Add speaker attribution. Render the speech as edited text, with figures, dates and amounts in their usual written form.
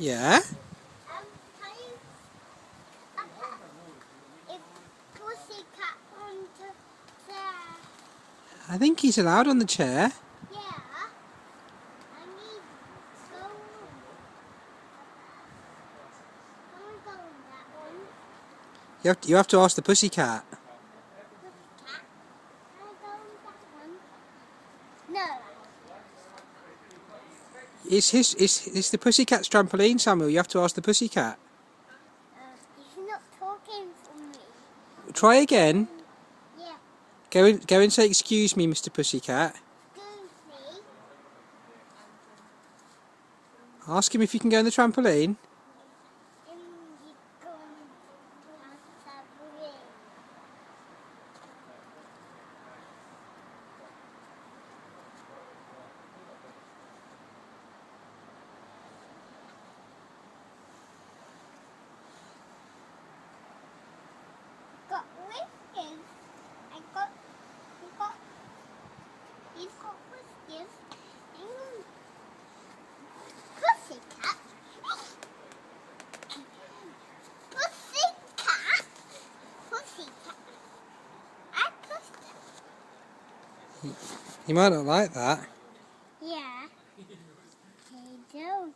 Speaker 1: Yeah?
Speaker 2: Can you if pussycat on the chair?
Speaker 1: I think he's allowed on the chair.
Speaker 2: Yeah. I need to go. Can we go on that one?
Speaker 1: You have to ask the pussycat.
Speaker 2: Pussycat. Can I go on that one? No.
Speaker 1: It's the pussycat's trampoline, Samuel. You have to ask the pussycat.
Speaker 2: He's not talking for me.
Speaker 1: Try again.
Speaker 2: Yeah.
Speaker 1: Go and say, "Excuse me, Mr. Pussycat."
Speaker 2: Excuse me.
Speaker 1: Ask him if you can go on the trampoline.
Speaker 2: You go on that way. Got whiskers. He's got whiskers. Pussycat. Pussycat. Pussycat.
Speaker 1: You might not like that.
Speaker 2: Yeah. They do.